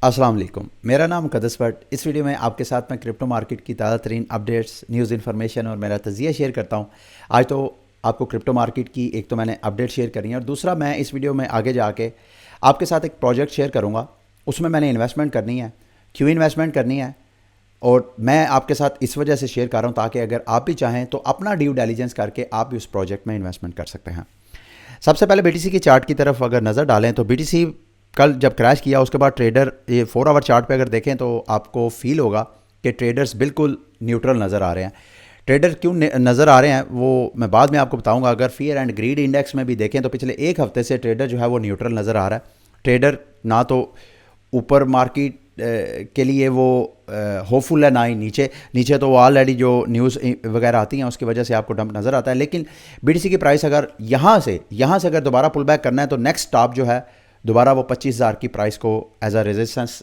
अस्सलाम वालेकुम। मेरा नाम मुक़द्दस भट्ट। इस वीडियो में आपके साथ मैं क्रिप्टो मार्केट की ताज़ा तरीन अपडेट्स, न्यूज़, इन्फॉर्मेशन और मेरा तज़िया शेयर करता हूँ। आज तो आपको क्रिप्टो मार्केट की एक तो मैंने अपडेट शेयर करी है और दूसरा मैं इस वीडियो में आगे जाके आपके साथ एक प्रोजेक्ट शेयर करूँगा। उसमें मैंने इन्वेस्टमेंट करनी है, क्यों इन्वेस्टमेंट करनी है, और मैं आपके साथ इस वजह से शेयर कर रहा हूँ ताकि अगर आप भी चाहें तो अपना ड्यू डिलिजेंस करके आप भी उस प्रोजेक्ट में इन्वेस्टमेंट कर सकते हैं। सबसे पहले बीटीसी की चार्ट की तरफ अगर नज़र डालें तो बीटीसी कल जब क्रैश किया उसके बाद ट्रेडर ये 4 आवर चार्ट पे अगर देखें तो आपको फील होगा कि ट्रेडर्स बिल्कुल न्यूट्रल नज़र आ रहे हैं। ट्रेडर क्यों नज़र आ रहे हैं वो मैं बाद में आपको बताऊंगा। अगर फियर एंड ग्रीड इंडेक्स में भी देखें तो पिछले एक हफ्ते से ट्रेडर जो है वो न्यूट्रल नज़र आ रहा है। ट्रेडर ना तो ऊपर मार्केट के लिए वो होपफुल है, ना ही नीचे नीचे तो वो ऑलरेडी जो न्यूज़ वगैरह आती हैं उसकी वजह से आपको डंप नज़र आता है। लेकिन बीटीसी की प्राइस अगर यहाँ से अगर दोबारा पुल बैक करना है तो नेक्स्ट स्टॉप जो है दोबारा वो 25,000 की प्राइस को एज अ रेजिस्टेंस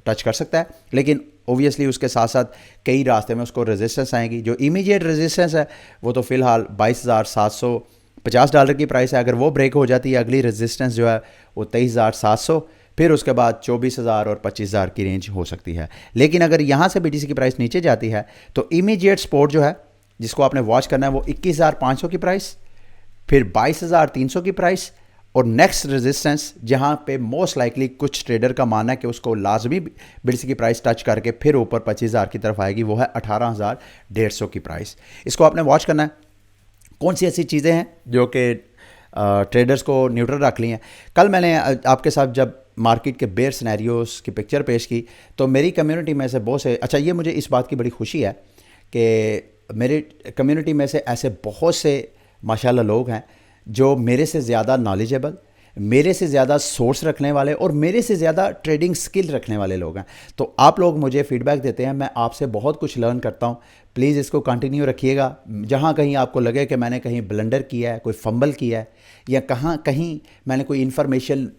टच कर सकता है। लेकिन ओबियसली उसके साथ साथ कई रास्ते में उसको रेजिस्टेंस आएंगी। जो इमीडिएट रेजिस्टेंस है वो तो फ़िलहाल $22,750 की प्राइस है। अगर वो ब्रेक हो जाती है अगली रेजिस्टेंस जो है वो 23,700, फिर उसके बाद 24,000 और 25,000 की रेंज हो सकती है। लेकिन अगर यहाँ से बीटीसी की प्राइस नीचे जाती है तो इमीडिएट सपोर्ट जो है जिसको आपने वॉच करना है वो 21,500 की प्राइस, फिर 22,300 की प्राइस, और नेक्स्ट रेजिस्टेंस जहाँ पे मोस्ट लाइकली कुछ ट्रेडर का मानना है कि उसको लाजमी बीटीसी की प्राइस टच करके फिर ऊपर 25,000 की तरफ आएगी, वो है 18,150 की प्राइस। इसको आपने वॉच करना है। कौन सी ऐसी चीज़ें हैं जो कि ट्रेडर्स को न्यूट्रल रख ली हैं। कल मैंने आपके साथ जब मार्केट के बेयर सिनेरियोस की पिक्चर पेश की तो मेरी कम्युनिटी में से बहुत से, अच्छा ये मुझे इस बात की बड़ी खुशी है कि मेरी कम्युनिटी में से ऐसे बहुत से माशाल्लाह लोग हैं जो मेरे से ज़्यादा नॉलेजेबल, मेरे से ज़्यादा सोर्स रखने वाले और मेरे से ज़्यादा ट्रेडिंग स्किल रखने वाले लोग हैं। तो आप लोग मुझे फीडबैक देते हैं, मैं आपसे बहुत कुछ लर्न करता हूँ। प्लीज़ इसको कंटिन्यू रखिएगा। जहाँ कहीं आपको लगे कि मैंने कहीं ब्लंडर किया है, कोई फंबल किया है या कहीं मैंने कोई इन्फॉर्मेशन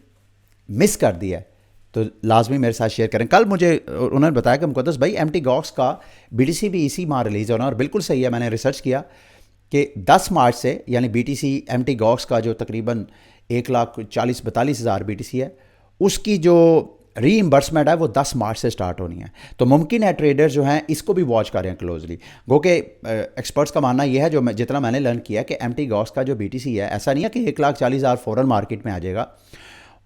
मिस कर दिया है तो लाजमी मेरे साथ शेयर करें। कल मुझे उन्होंने बताया कि मुक़द्दस भाई एमटी गॉक्स का बीटीसी भी इसी माह रिलीज़ होना, और बिल्कुल सही है। मैंने रिसर्च किया कि 10 मार्च से यानी बीटीसी एमटी गॉक्स का जो तकरीबन 1,40,42,000 बीटीसी है उसकी जो रीइंबर्समेंट है वो 10 मार्च से स्टार्ट होनी है। तो मुमकिन है ट्रेडर जो हैं इसको भी वॉच करें क्लोजली। गो के एक्सपर्ट्स का मानना यह है, जो जितना मैंने लर्न किया कि एमटी गॉक्स का जो बीटीसी है ऐसा नहीं है कि 1,40,000 फ़ौरन मार्केट में आ जाएगा।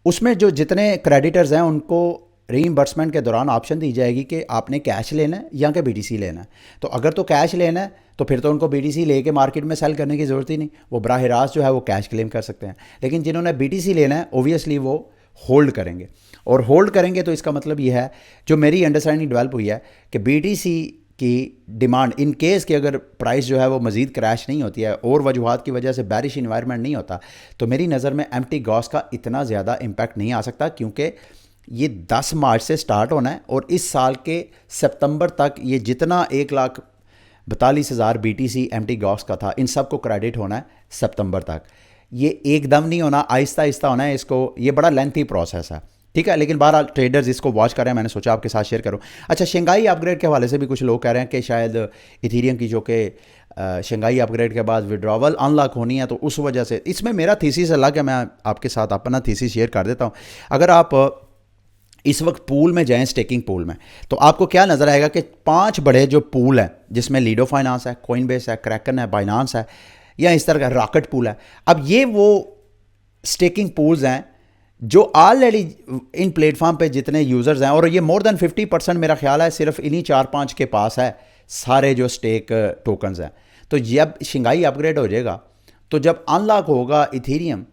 उसमें जो जितने क्रेडिटर्स हैं उनको रीइंबर्समेंट के दौरान ऑप्शन दी जाएगी कि आपने कैश लेना है या कि बीटीसी लेना है। तो अगर तो कैश लेना है तो फिर तो उनको बीटीसी लेके मार्केट में सेल करने की ज़रूरत ही नहीं, वो बराह रास्त जो है वो कैश क्लेम कर सकते हैं। लेकिन जिन्होंने बीटीसी लेना है ओबियसली वो होल्ड करेंगे, और होल्ड करेंगे तो इसका मतलब ये है, जो मेरी अंडरस्टैंडिंग डेवलप हुई है, कि बीटीसी की डिमांड इन केस कि अगर प्राइस जो है वो मज़ीद क्रैश नहीं होती है और वजूहात की वजह से बैरिश इन्वायरमेंट नहीं होता, तो मेरी नज़र में एमटी गॉस का इतना ज़्यादा इम्पैक्ट नहीं आ सकता, क्योंकि ये 10 मार्च से स्टार्ट होना है और इस साल के सितंबर तक ये जितना 1,42,000 बीटीसी एमटी गॉस का था इन सब को क्रेडिट होना है सितंबर तक। ये एकदम नहीं होना, आहिस्ता आहिस्ता होना है। इसको ये बड़ा लेंथी प्रोसेस है, ठीक है। लेकिन बहरहाल ट्रेडर्स इसको वॉच कर रहे हैं, मैंने सोचा आपके साथ शेयर करूं। अच्छा, शंघाई अपग्रेड के हवाले से भी कुछ लोग कह रहे हैं कि शायद इथीरियम की जो कि शंघाई अपग्रेड के बाद विड्रॉवल अनलॉक होनी है, तो उस वजह से इसमें मेरा थीसिस अलग है। मैं आपके साथ अपना थीसिस शेयर कर देता हूँ। अगर आप इस वक्त पूल में जाएं, स्टेकिंग पूल में, तो आपको क्या नज़र आएगा कि 5 बड़े जो पूल हैं जिसमें लीडो फाइनेंस है, कोइनबेस है, क्रैकन है, बाइनांस है, या इस तरह का रॉकेट पूल है। अब ये वो स्टेकिंग पूल्स हैं जो ऑलरेडी इन प्लेटफॉर्म पे जितने यूज़र्स हैं, और ये मोर देन 50% मेरा ख्याल है सिर्फ इन्हीं 4-5 के पास है सारे जो स्टेक टोकन्स हैं। तो जब शंघाई अपग्रेड हो जाएगा, तो जब अनलॉक होगा इथीरियम,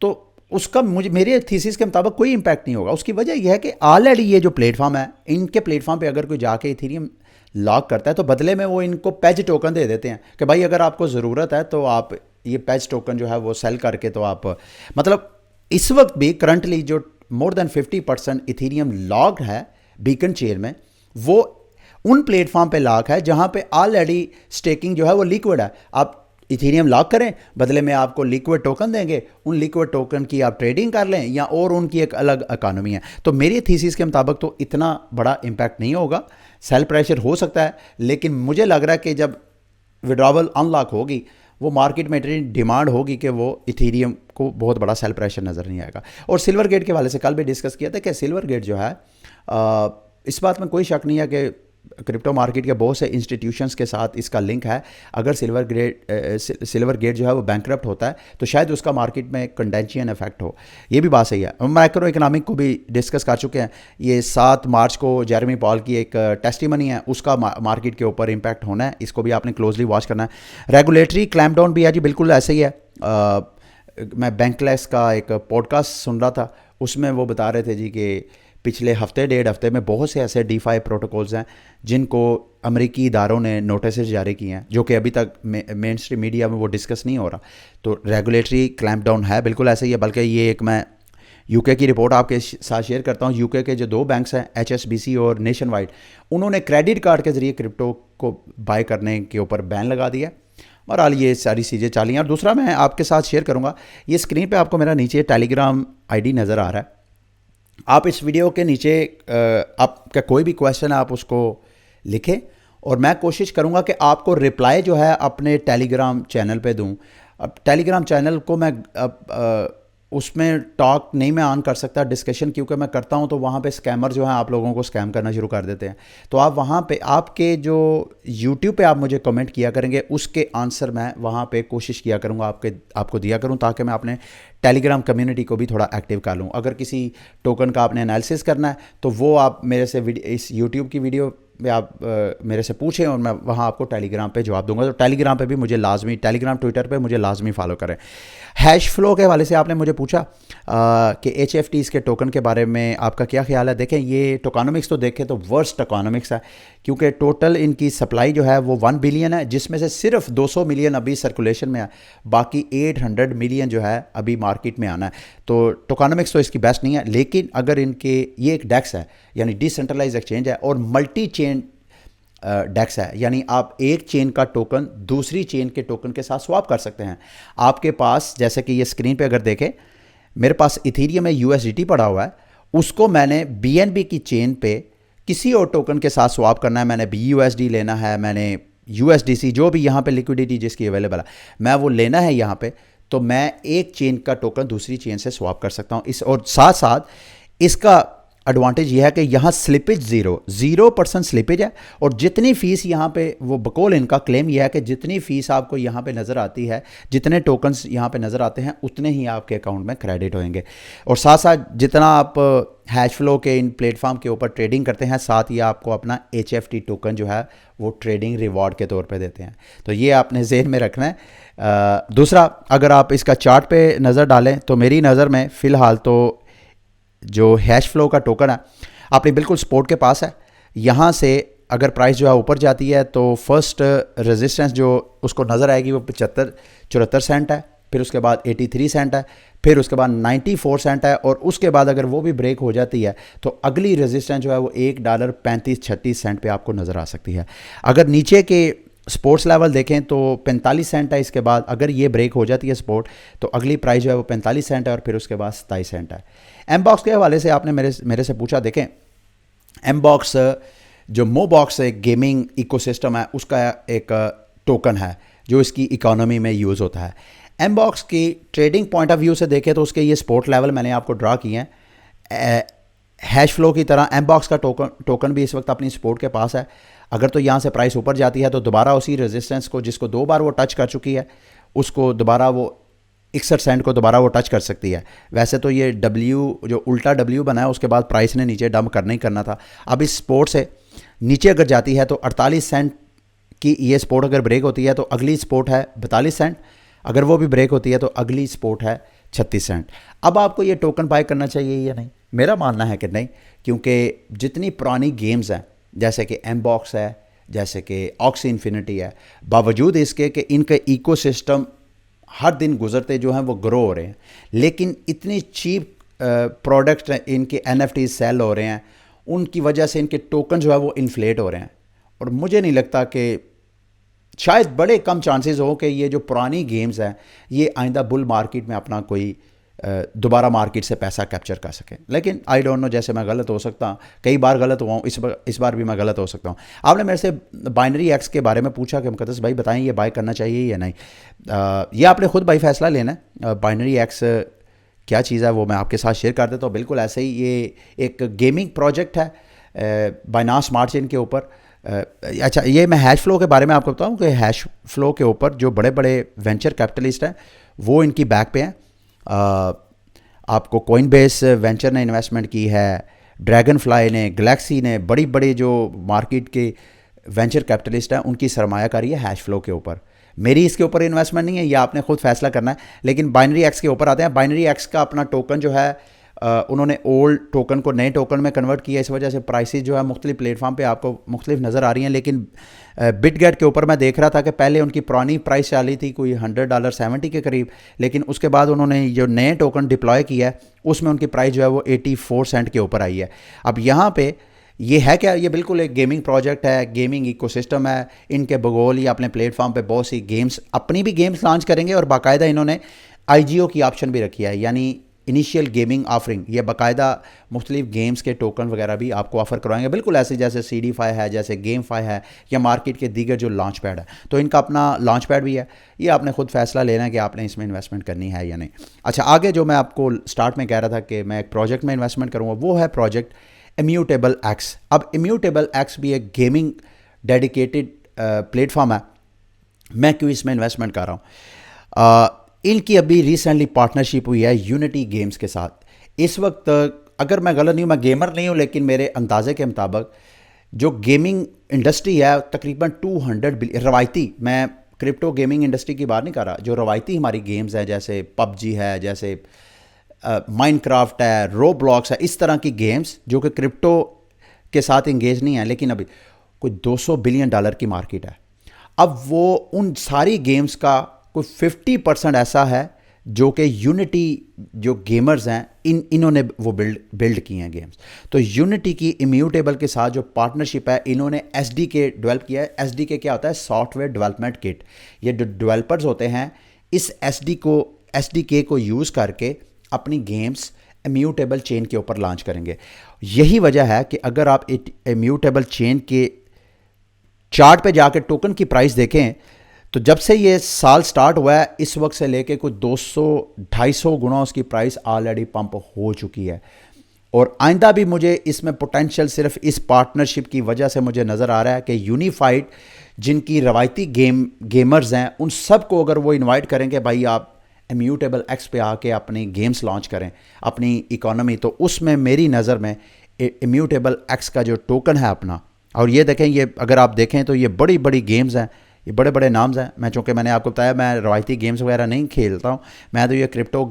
तो उसका मेरे थीसिस के मुताबिक कोई इम्पैक्ट नहीं होगा। उसकी वजह यह है कि ऑलरेडी ये जो प्लेटफॉर्म है, इनके प्लेटफॉर्म पे अगर कोई जाके इथीरियम लॉक करता है तो बदले में वो इनको पेज टोकन दे देते हैं कि भाई अगर आपको ज़रूरत है तो आप ये पेज टोकन जो है वो सेल करके, तो आप मतलब इस वक्त भी करंटली जो मोर देन 50% इथीरियम लॉक्ड है बीकन चेयर में, वो उन प्लेटफॉर्म पे लॉक है जहाँ पे ऑलरेडी स्टेकिंग जो है वो लिक्विड है। आप इथीरियम लॉक करें, बदले में आपको लिक्विड टोकन देंगे, उन लिक्विड टोकन की आप ट्रेडिंग कर लें, या और उनकी एक अलग इकानमी है। तो मेरी थीसिस के मुताबिक तो इतना बड़ा इम्पैक्ट नहीं होगा। सेल प्रेशर हो सकता है, लेकिन मुझे लग रहा है कि जब विड्रॉवल अनलॉक होगी वो मार्केट में इतनी डिमांड होगी कि वो इथीरियम को बहुत बड़ा सेल प्रेशर नज़र नहीं आएगा। और सिल्वर गेट के वाले से कल भी डिस्कस किया था कि सिल्वर गेट जो है इस बात में कोई शक नहीं है कि क्रिप्टो मार्केट के बहुत से इंस्टीट्यूशंस के साथ इसका लिंक है। अगर सिल्वर गेट जो है वो बैंकरप्ट होता है तो शायद उसका मार्केट में कंटेंशियन इफेक्ट हो। ये भी बात सही है। हम मैक्रो इकोनॉमिक को भी डिस्कस कर चुके हैं। ये 7 मार्च को जेरेमी पॉल की एक टेस्टिमनी है, उसका मार्केट के ऊपर इम्पैक्ट होना है। इसको भी आपने क्लोजली वॉच करना है। रेगुलेटरी क्लैम्पडाउन भी है जी, बिल्कुल ऐसे ही है। मैं बैंकलेस का एक पॉडकास्ट सुन रहा था, उसमें वो बता रहे थे जी कि पिछले हफ्ते 1.5 हफ्ते में बहुत से ऐसे DeFi प्रोटोकॉल्स हैं जिनको अमेरिकी इदारों ने नोटिस जारी किए हैं, जो कि अभी तक मेन स्ट्रीम मीडिया में वो डिस्कस नहीं हो रहा। तो रेगुलेटरी क्लैम्पडाउन है, बिल्कुल ऐसे ही है। बल्कि ये एक मैं यूके की रिपोर्ट आपके साथ शेयर करता हूँ। यूके के जो 2 बैंक्स हैं, HSBC और नेशन वाइड, उन्होंने क्रेडिट कार्ड के ज़रिए क्रिप्टो को बाय करने के ऊपर बैन लगा दिया। बहरहाल ये सारी चीज़ें चाली हैं। और दूसरा मैं आपके साथ शेयर करूँगा, ये स्क्रीन पे आपको मेरा नीचे टेलीग्राम ID नज़र आ रहा है। आप इस वीडियो के नीचे आपका कोई भी क्वेश्चन आप उसको लिखें और मैं कोशिश करूँगा कि आपको रिप्लाई जो है अपने टेलीग्राम चैनल पे दूँ। अब टेलीग्राम चैनल को मैं उसमें टॉक नहीं मैं ऑन कर सकता डिस्कशन, क्योंकि मैं करता हूं तो वहां पे स्कैमर जो है आप लोगों को स्कैम करना शुरू कर देते हैं। तो आप वहां पे आपके जो यूट्यूब पे आप मुझे कमेंट किया करेंगे उसके आंसर मैं वहां पे कोशिश किया करूंगा आपको दिया करूं, ताकि मैं अपने टेलीग्राम कम्युनिटी को भी थोड़ा एक्टिव कर लूँ। अगर किसी टोकन का आपने एनालिसिस करना है तो वो आप मेरे से इस यूट्यूब की वीडियो में आप मेरे से पूछें और मैं वहाँ आपको टेलीग्राम पे जवाब दूंगा। तो टेलीग्राम पे भी मुझे लाजमी, टेलीग्राम ट्विटर पे मुझे लाजमी फॉलो करें। हैश फ्लो के हवाले से आपने मुझे पूछा कि HFTs के टोकन के बारे में आपका क्या ख्याल है। देखें, ये टोकनॉमिक्स तो देखें तो वर्स्ट टोकनॉमिक्स है, क्योंकि टोटल इनकी सप्लाई जो है वो 1 बिलियन है, जिसमें से सिर्फ 200 मिलियन अभी सर्कुलेशन में है, बाकी 800 मिलियन जो है अभी मार्केट में आना है। तो टोकनॉमिक्स तो इसकी बेस्ट नहीं है, लेकिन अगर इनके ये एक डेक्स है यानी डिसेंट्रलाइज एक्सचेंज है और मल्टी चेन डेक्स है, यानी आप एक चेन का टोकन दूसरी चेन के टोकन के साथ स्वैप कर सकते हैं। आपके पास, जैसे कि ये स्क्रीन पे अगर देखें, मेरे पास इथीरियम में USDT पड़ा हुआ है, उसको मैंने BNB की चेन पे किसी और टोकन के साथ स्वैप करना है। मैंने BUSD लेना है, मैंने USDC, जो भी यहाँ पे लिक्विडिटी जिसकी अवेलेबल है, मैं वो लेना है यहाँ पे, तो मैं एक चेन का टोकन दूसरी चेन से स्वैप कर सकता हूँ। और साथ साथ इसका एडवांटेज यह है कि यहाँ स्लिपेज 0% स्लिपेज है। और जितनी फ़ीस यहाँ पे, वो बकौल इनका क्लेम यह है कि जितनी फ़ीस आपको यहाँ पे नज़र आती है, जितने टोकन्स यहाँ पे नज़र आते हैं, उतने ही आपके अकाउंट में क्रेडिट होंगे। और साथ साथ जितना आप हैश फ्लो के इन प्लेटफॉर्म के ऊपर ट्रेडिंग करते हैं, साथ ही आपको अपना HFT टोकन जो है वो ट्रेडिंग रिवॉर्ड के तौर पे देते हैं। तो ये आपने ज़हन में रखना है। दूसरा, अगर आप इसका चार्ट पे नज़र डालें तो मेरी नज़र में फ़िलहाल तो जो हैश फ्लो का टोकन है आपने बिल्कुल सपोर्ट के पास है। यहाँ से अगर प्राइस जो है ऊपर जाती है तो फर्स्ट रेजिस्टेंस जो उसको नज़र आएगी वो 74 सेंट है, फिर उसके बाद 83 सेंट है, फिर उसके बाद 94 सेंट है, और उसके बाद अगर वो भी ब्रेक हो जाती है तो अगली रेजिस्टेंस जो है वो $1.35-36 पे आपको नज़र आ सकती है। अगर नीचे के स्पोर्ट्स लेवल देखें तो 45 सेंट है। इसके बाद अगर ये ब्रेक हो जाती है सपोर्ट तो अगली प्राइस जो है वो 45 सेंट है, और फिर उसके बाद 27 सेंट है। एमबॉक्स के हवाले से आपने मेरे से पूछा। देखें, एमबॉक्स जो मोबॉक्स एक गेमिंग इकोसिस्टम है उसका एक टोकन है जो इसकी इकोनॉमी में यूज़ होता है। एमबॉक्स की ट्रेडिंग पॉइंट ऑफ व्यू से देखें तो उसके ये सपोर्ट लेवल मैंने आपको ड्रा किए हैं। हैश फ्लो की तरह एमबॉक्स का टोकन भी इस वक्त अपनी सपोर्ट के पास है। अगर तो यहाँ से प्राइस ऊपर जाती है तो दोबारा उसी रेजिस्टेंस को, जिसको 2 बार वो टच कर चुकी है, उसको दोबारा वो 61 सेंट को दोबारा वो टच कर सकती है। वैसे तो ये W जो उल्टा W बना है उसके बाद प्राइस ने नीचे डंप करना ही करना था। अब इस सपोर्ट से नीचे अगर जाती है तो 48 सेंट की ये सपोर्ट अगर ब्रेक होती है तो अगली सपोर्ट है 42 सेंट, अगर वो भी ब्रेक होती है तो अगली सपोर्ट है 36 सेंट। अब आपको ये टोकन बाय करना चाहिए या नहीं? मेरा मानना है कि नहीं, क्योंकि जितनी पुरानी गेम्स हैं जैसे कि एमबॉक्स है, जैसे कि ऑक्सी इन्फिनिटी है, बावजूद इसके कि इनके इकोसिस्टम हर दिन गुजरते जो हैं वो ग्रो हो रहे हैं, लेकिन इतनी चीप प्रोडक्ट इनके NFT सेल हो रहे हैं, उनकी वजह से इनके टोकन जो है वो इन्फ्लेट हो रहे हैं। और मुझे नहीं लगता कि, शायद बड़े कम चांसेस हो कि ये जो पुरानी गेम्स हैं ये आइंदा बुल मार्केट में अपना कोई दोबारा मार्केट से पैसा कैप्चर कर सकें। लेकिन आई डोंट नो, जैसे मैं गलत हो सकता हूँ, कई बार गलत हुआ हूँ, इस बार भी मैं गलत हो सकता हूँ। आपने मेरे से बाइनरी एक्स के बारे में पूछा कि मुक़द्दस भाई बताएं ये बाय करना चाहिए या नहीं। ये आपने खुद भाई फैसला लेना है। बाइनरी एक्स क्या चीज़ है वो मैं आपके साथ शेयर कर देता हूँ। बिल्कुल ऐसे ही ये एक गेमिंग प्रोजेक्ट है बाइनास स्मार्ट चेन के ऊपर। अच्छा, ये मैं हैश फ्लो के बारे में आपको बताऊँ कि हैश फ्लो के ऊपर जो बड़े बड़े वेंचर कैपिटलिस्ट हैं वो इनकी बैक पे हैं। आपको कोइनबेस वेंचर ने इन्वेस्टमेंट की है, ड्रैगन फ्लाई ने, गैलेक्सी ने, बड़ी बड़ी जो मार्केट के वेंचर कैपिटलिस्ट हैं उनकी सरमायाकारी है हैश फ्लो के ऊपर। मेरी इसके ऊपर इन्वेस्टमेंट नहीं है, ये आपने खुद फैसला करना है। लेकिन बाइनरी एक्स के ऊपर आते हैं। बाइनरी एक्स का अपना टोकन जो है उन्होंने ओल्ड टोकन को नए टोकन में कन्वर्ट किया, इस वजह से प्राइसेस जो है मुख्तलिफ प्लेटफॉर्म पे आपको मुख्तलिफ नज़र आ रही हैं। लेकिन बिटगेट के ऊपर मैं देख रहा था कि पहले उनकी पुरानी प्राइस चली थी कोई $100 70 के करीब, लेकिन उसके बाद उन्होंने जो नए टोकन डिप्लॉय किया है उसमें उनकी प्राइस जो है वो 84 सेंट के ऊपर आई है। अब यहाँ पे ये है क्या, ये बिल्कुल एक गेमिंग प्रोजेक्ट है, गेमिंग इकोसिस्टम है। इनके बगौल ये अपने प्लेटफॉर्म पे बहुत सी गेम्स, अपनी भी गेम्स लॉन्च करेंगे और बाकायदा इन्होंने IGO की ऑप्शन भी रखी है, यानी इनिशियल गेमिंग ऑफरिंग। ये बाकायदा मुख्तलिफ गेम्स के टोकन वगैरह भी आपको ऑफर करवाएंगे, बिल्कुल ऐसे जैसे CD5 है, जैसे गेम5 है, या मार्केट के दीगर जो लॉन्च पैड है। तो इनका अपना लॉन्च पैड भी है। ये आपने खुद फैसला लेना है कि आपने इसमें इन्वेस्टमेंट करनी है या नहीं। अच्छा, आगे जो मैं आपको स्टार्ट में कह रहा था कि मैं एक प्रोजेक्ट में इन्वेस्टमेंट करूँगा, वो है प्रोजेक्ट इम्यूटेबल एक्स। अब इम्यूटेबल एक्स भी एक गेमिंग डेडिकेटेड प्लेटफॉर्म है। मैं क्यों इसमें इन्वेस्टमेंट कर रहा हूँ? इनकी अभी रिसेंटली पार्टनरशिप हुई है यूनिटी गेम्स के साथ। इस वक्त अगर मैं गलत नहीं हूँ, मैं गेमर नहीं हूँ, लेकिन मेरे अंदाजे के मुताबिक जो गेमिंग इंडस्ट्री है तकरीबन 200 बिलियन रवायती, मैं क्रिप्टो गेमिंग इंडस्ट्री की बात नहीं कर रहा, जो रवायती हमारी गेम्स हैं जैसे PUBG है, जैसे माइनक्राफ्ट है, रोब्लॉक्स है, इस तरह की गेम्स जो कि क्रिप्टो के साथ इंगेज नहीं है, लेकिन अभी कोई $200 बिलियन की मार्केट है। अब वो उन सारी गेम्स का कोई 50% ऐसा है जो कि यूनिटी जो गेमर्स हैं इन्होंने वो बिल्ड किए हैं गेम्स। तो यूनिटी की इम्यूटेबल के साथ जो पार्टनरशिप है, इन्होंने SDK डेवलप किया है। SDK क्या होता है? Software development kit. ये जो डेवलपर्स होते हैं इस SDK को यूज़ करके अपनी गेम्स इम्यूटेबल चेन के ऊपर लॉन्च करेंगे। यही वजह है कि अगर आप इम्यूटेबल चेन के चार्ट पे जाकर टोकन की प्राइस देखें तो जब से ये साल स्टार्ट हुआ है इस वक्त से लेके कुछ 200-250 गुना उसकी प्राइस ऑलरेडी पंप हो चुकी है। और आइंदा भी मुझे इसमें पोटेंशियल सिर्फ इस पार्टनरशिप की वजह से मुझे नज़र आ रहा है कि यूनिफाइड जिनकी रवायती गेमर्स हैं उन सब को अगर वो इन्वाइट करेंगे भाई आप इम्यूटेबल एक्स पे आके अपनी गेम्स लॉन्च करें अपनी इकोनॉमी, तो उसमें मेरी नज़र में इम्यूटेबल एक्स का जो टोकन है अपना, और ये देखें, ये अगर आप देखें तो ये बड़ी बड़ी गेम्स हैं, ये बड़े बड़े नाम्स हैं। मैं चूँकि मैंने आपको बताया मैं रवायती गेम्स वगैरह नहीं खेलता हूँ, मैं तो ये क्रिप्टो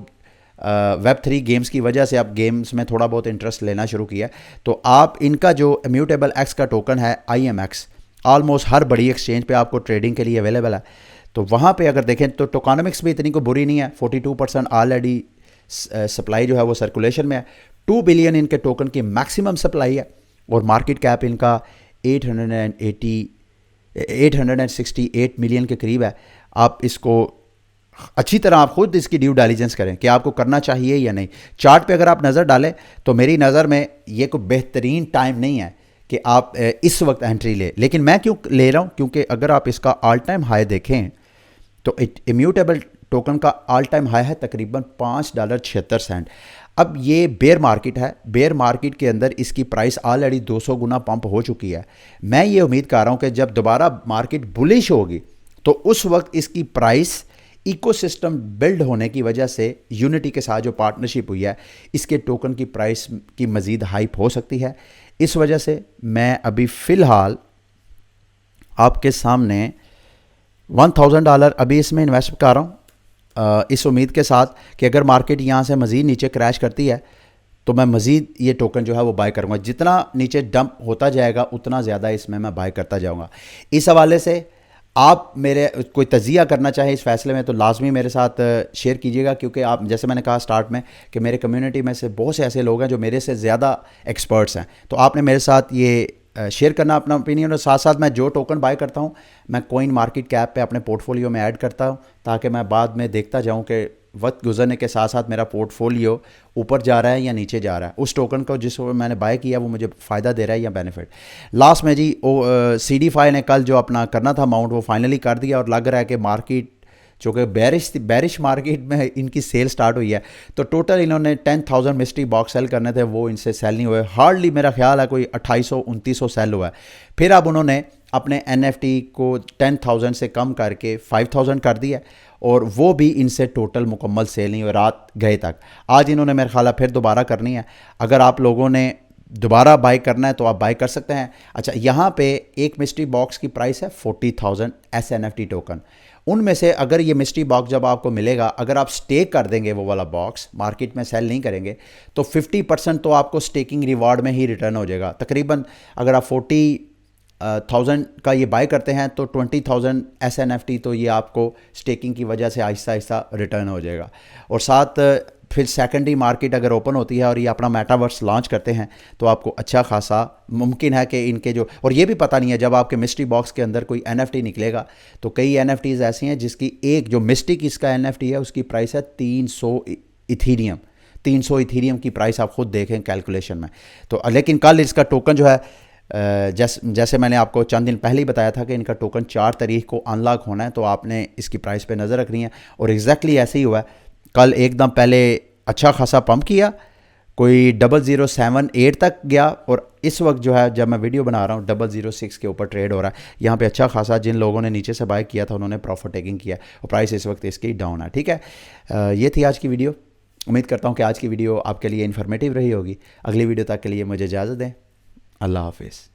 Web3 गेम्स की वजह से अब गेम्स में थोड़ा बहुत इंटरेस्ट लेना शुरू किया। तो आप इनका जो इम्यूटेबल एक्स का टोकन है IMX, ऑलमोस्ट हर बड़ी एक्सचेंज पे आपको ट्रेडिंग के लिए अवेलेबल है। तो वहाँ पे अगर देखें तो टोकनॉमिक्स भी इतनी को बुरी नहीं है, 42% ऑलरेडी सप्लाई जो है वो सर्कुलेशन में है। 2 बिलियन इनके टोकन की मैक्सिमम सप्लाई है और मार्केट कैप इनका 868 मिलियन के करीब है। आप इसको अच्छी तरह आप खुद इसकी ड्यू डिलिजेंस करें कि आपको करना चाहिए या नहीं। चार्ट पे अगर आप नज़र डालें तो मेरी नज़र में ये कोई बेहतरीन टाइम नहीं है कि आप इस वक्त एंट्री ले। लेकिन मैं क्यों ले रहा हूँ? क्योंकि अगर आप इसका ऑल टाइम हाई देखें तो इम्यूटेबल टोकन का ऑल टाइम हाई है तकरीबन $5.76। अब ये बेयर मार्केट है, बेयर मार्केट के अंदर इसकी प्राइस ऑलरेडी 200 गुना पंप हो चुकी है। मैं ये उम्मीद कर रहा हूँ कि जब दोबारा मार्केट बुलिश होगी तो उस वक्त इसकी प्राइस इकोसिस्टम बिल्ड होने की वजह से यूनिटी के साथ जो पार्टनरशिप हुई है इसके टोकन की प्राइस की मज़ीद हाइप हो सकती है। इस वजह से मैं अभी फ़िलहाल आपके सामने $1000 अभी इसमें इन्वेस्ट कर रहा हूँ, इस उम्मीद के साथ कि अगर मार्केट यहाँ से मज़ीद नीचे क्रैश करती है तो मैं मज़ीद ये टोकन जो है वो बाय करूँगा। जितना नीचे डंप होता जाएगा उतना ज़्यादा इसमें मैं बाय करता जाऊँगा। इस हवाले से आप मेरे कोई तजिया करना चाहे इस फैसले में तो लाजमी मेरे साथ शेयर कीजिएगा, क्योंकि आप जैसे मैंने कहा स्टार्ट में कि मेरे कम्युनिटी में से बहुत से ऐसे लोग हैं जो मेरे से ज़्यादा एक्सपर्ट्स हैं। तो आपने मेरे साथ ये शेयर करना अपना ओपिनियन, और साथ साथ मैं जो टोकन बाय करता हूँ मैं कॉइन मार्केट कैप पे अपने पोर्टफोलियो में ऐड करता हूँ ताकि मैं बाद में देखता जाऊँ कि वक्त गुजरने के साथ साथ मेरा पोर्टफोलियो ऊपर जा रहा है या नीचे जा रहा है, उस टोकन को जिस मैंने बाय किया वो मुझे फ़ायदा दे रहा है या बेनिफिट। लास्ट में जी CDFI ने कल जो अपना करना था अमाउंट वो फाइनली कर दिया, और लग रहा है कि मार्केट जो कि बैरिश मार्केट में इनकी सेल स्टार्ट हुई है, तो टोटल इन्होंने 10,000 मिस्ट्री बॉक्स सेल करने थे, वो इनसे सेल नहीं हुए। हार्डली मेरा ख्याल है कोई 2800-2900 सेल हुआ है। फिर अब उन्होंने अपने NFT को 10,000 से कम करके 5,000 कर दिया, और वो भी इनसे टोटल मुकम्मल सेल नहीं हुई रात गए तक। आज इन्होंने मेरा ख्याल है फिर दोबारा करनी है। अगर आप लोगों ने दोबारा बाय करना है तो आप बाय कर सकते हैं। अच्छा, यहाँ पे एक मिस्ट्री बॉक्स की प्राइस है 40,000 SNFT टोकन। उनमें से अगर ये मिस्ट्री बॉक्स जब आपको मिलेगा, अगर आप स्टेक कर देंगे वो वाला बॉक्स, मार्केट में सेल नहीं करेंगे, तो 50% तो आपको स्टेकिंग रिवार्ड में ही रिटर्न हो जाएगा। तकरीबन अगर आप 40,000 का ये बाय करते हैं तो 20,000 SNFT तो ये आपको स्टेकिंग की वजह से आहिस्ता आहिस्ता रिटर्न हो जाएगा। और साथ फिर सेकेंडरी मार्केट अगर ओपन होती है और ये अपना मेटावर्स लॉन्च करते हैं तो आपको अच्छा खासा मुमकिन है कि इनके जो, और ये भी पता नहीं है जब आपके मिस्ट्री बॉक्स के अंदर कोई NFT निकलेगा, तो कई NFTs ऐसी हैं जिसकी एक जो मिस्टिक इसका NFT है उसकी प्राइस है 300 इथीरियम। 300 इथीरियम की प्राइस आप खुद देखें कैलकुलेशन में। तो लेकिन कल इसका टोकन जो है, जैसे मैंने आपको चंद दिन पहले ही बताया था कि इनका टोकन 4 तारीख को अनलॉक होना है, तो आपने इसकी प्राइस पे नज़र रखनी है। और एग्जैक्टली ऐसे ही हुआ है। कल एकदम पहले अच्छा खासा पंप किया, कोई 0078 तक गया, और इस वक्त जो है जब मैं वीडियो बना रहा हूँ 006 के ऊपर ट्रेड हो रहा है। यहाँ पे अच्छा खासा जिन लोगों ने नीचे से बाय किया था उन्होंने प्रॉफिट टेकिंग किया, और प्राइस इस वक्त इसकी डाउन है। ठीक है, ये थी आज की वीडियो। उम्मीद करता हूँ कि आज की वीडियो आपके लिए इन्फॉर्मेटिव रही होगी। अगली वीडियो तक के लिए मुझे इजाज़त दें। अल्लाह हाफिज़।